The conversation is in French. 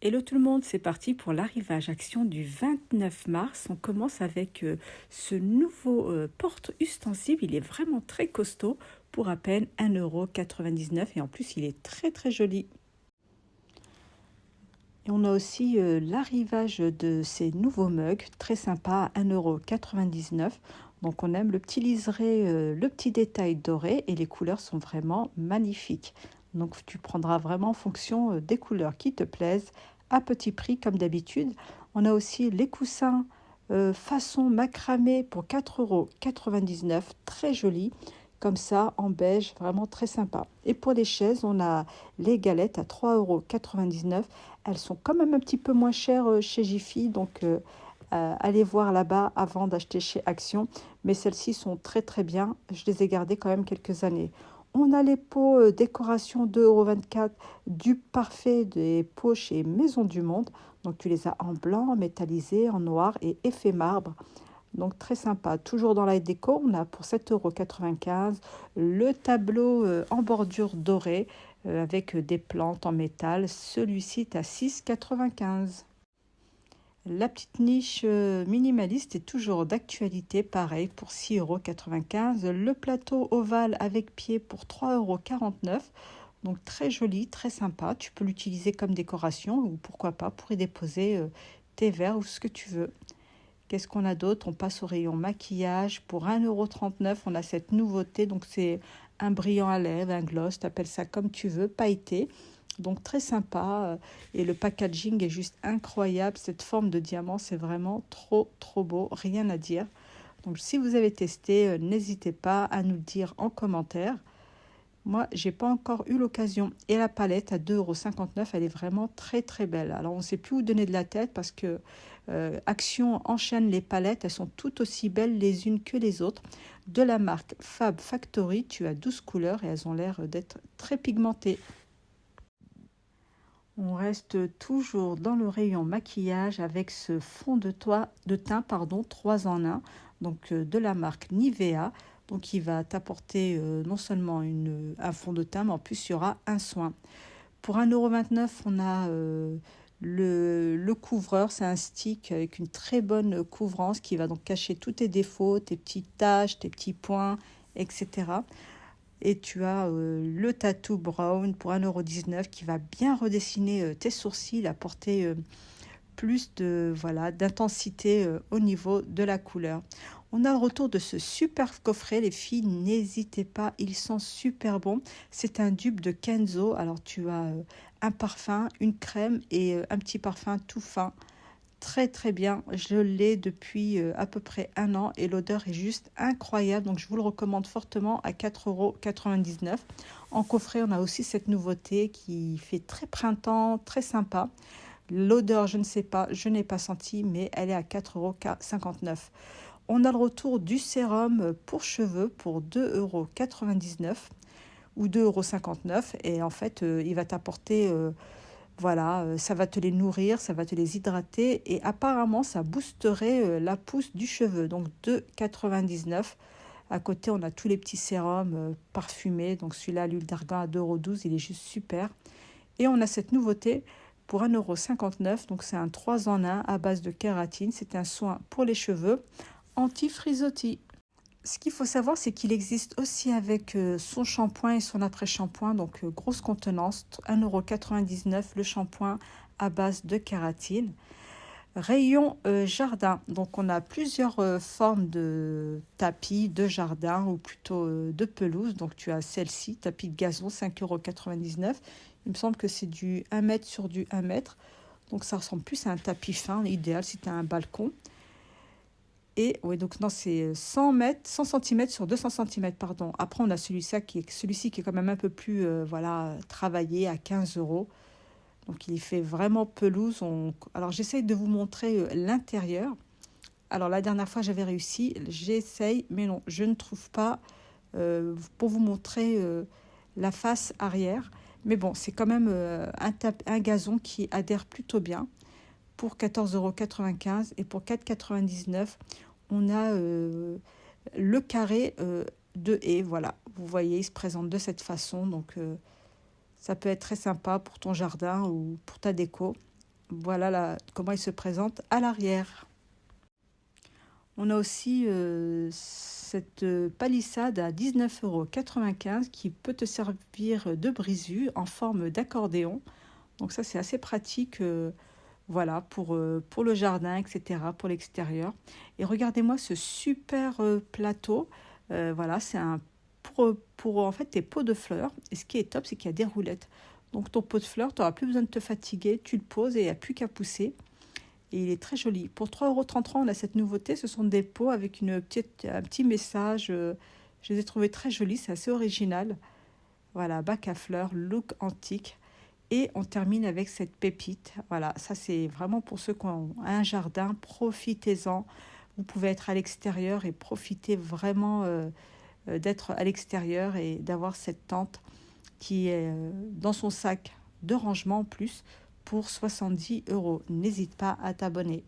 Hello tout le monde, c'est parti pour l'arrivage action du 29 mars. On commence avec ce nouveau porte-ustensile. Il est vraiment très costaud pour à peine 1,99 € et en plus il est très très joli. Et on a aussi l'arrivage de ces nouveaux mugs, très sympa à 1,99 €. Donc on aime le petit liseré, le petit détail doré et les couleurs sont vraiment magnifiques. Donc tu prendras vraiment en fonction des couleurs qui te plaisent à petit prix comme d'habitude. On a aussi les coussins façon macramé pour 4,99 €, très jolis. Comme ça, en beige, vraiment très sympa. Et pour les chaises, on a les galettes à 3,99 €. Elles sont quand même un petit peu moins chères chez Jiffy, donc allez voir là-bas avant d'acheter chez Action. Mais celles-ci sont très très bien. Je les ai gardées quand même quelques années. On a les pots décoration 2,24 € du parfait des pots chez Maison du Monde. Donc tu les as en blanc, métallisé, en noir et effet marbre. Donc très sympa. Toujours dans la déco, on a pour 7,95 € le tableau en bordure dorée avec des plantes en métal. Celui-ci est à 6,95 €. La petite niche minimaliste est toujours d'actualité, pareil pour 6,95 €. Le plateau ovale avec pied pour 3,49 €. Donc très joli, très sympa. Tu peux l'utiliser comme décoration ou pourquoi pas pour y déposer tes verres ou ce que tu veux. Qu'est-ce qu'on a d'autre? On passe au rayon maquillage. Pour 1,39 €, on a cette nouveauté. Donc, c'est un brillant à lèvres, un gloss, tu appelles ça comme tu veux, pailleté. Donc, très sympa. Et le packaging est juste incroyable. Cette forme de diamant, c'est vraiment trop, trop beau. Rien à dire. Donc, si vous avez testé, n'hésitez pas à nous le dire en commentaire. Moi, j'ai pas encore eu l'occasion. Et la palette à 2,59 €, elle est vraiment très très belle. Alors, on ne sait plus où donner de la tête parce que Action enchaîne les palettes. Elles sont toutes aussi belles les unes que les autres. De la marque Fab Factory, tu as 12 couleurs et elles ont l'air d'être très pigmentées. On reste toujours dans le rayon maquillage avec ce fond de teint 3 en 1. Donc de la marque Nivea. Donc il va t'apporter non seulement un fond de teint, mais en plus il y aura un soin. Pour 1,29 €, on a le couvreur. C'est un stick avec une très bonne couvrance qui va donc cacher tous tes défauts, tes petites taches, tes petits points, etc. Et tu as le Tattoo Brown pour 1,19 € qui va bien redessiner tes sourcils, apporter plus d'intensité au niveau de la couleur. On a le retour de ce super coffret, les filles, n'hésitez pas, ils sont super bons. C'est un dupe de Kenzo, alors tu as un parfum, une crème et un petit parfum tout fin. Très très bien, je l'ai depuis à peu près 1 an et l'odeur est juste incroyable, donc je vous le recommande fortement à 4,99 €. En coffret, on a aussi cette nouveauté qui fait très printemps, très sympa. L'odeur, je ne sais pas, je n'ai pas senti, mais elle est à 4,59 €. On a le retour du sérum pour cheveux pour 2,99 € ou 2,59 € et en fait, il va t'apporter, ça va te les nourrir, ça va te les hydrater et apparemment, ça boosterait la pousse du cheveu. Donc 2,99 €. À côté, on a tous les petits sérums parfumés. Donc celui-là, l'huile d'argan à 2,12 €, il est juste super. Et on a cette nouveauté pour 1,59 €. Donc c'est un 3 en 1 à base de kératine. C'est un soin pour les cheveux anti-frisottis. Ce qu'il faut savoir, c'est qu'il existe aussi avec son shampoing et son après-shampoing. Donc grosse contenance, 1,99 € le shampoing à base de kératine. Rayon jardin. Donc on a plusieurs formes de tapis de jardin ou plutôt de pelouse. Donc tu as celle-ci, tapis de gazon, 5,99 €. Il me semble que c'est du 1 mètre sur du 1 mètre. Donc ça ressemble plus à un tapis fin, idéal si tu as un balcon. Et oui, donc non, c'est 100 cm sur 200 cm, pardon. Après, on a celui-ci qui est quand même un peu plus travaillé à 15 €. Donc il fait vraiment pelouse. Alors j'essaye de vous montrer l'intérieur. Alors la dernière fois j'avais réussi, j'essaye, mais non, je ne trouve pas pour vous montrer la face arrière. Mais bon, c'est quand même un gazon qui adhère plutôt bien pour 14,95 € et pour 4,99 €, on a le carré de haies. Voilà, vous voyez, il se présente de cette façon. Donc ça peut être très sympa pour ton jardin ou pour ta déco. Voilà comment il se présente à l'arrière. On a aussi cette palissade à 19,95 € qui peut te servir de brise-vue en forme d'accordéon. Donc ça, c'est assez pratique voilà, pour le jardin, etc., pour l'extérieur. Et regardez-moi ce super plateau. Voilà, c'est pour en fait tes pots de fleurs. Et ce qui est top, c'est qu'il y a des roulettes. Donc ton pot de fleurs, tu n'auras plus besoin de te fatiguer. Tu le poses et il n'y a plus qu'à pousser. Et il est très joli. Pour 3,33 €, on a cette nouveauté. Ce sont des pots avec un petit message. Je les ai trouvés très jolis. C'est assez original. Voilà, bac à fleurs, look antique. Et on termine avec cette pépite. Voilà, ça c'est vraiment pour ceux qui ont un jardin. Profitez-en. Vous pouvez être à l'extérieur et profiter vraiment d'être à l'extérieur et d'avoir cette tente qui est dans son sac de rangement en plus pour 70 €. N'hésite pas à t'abonner.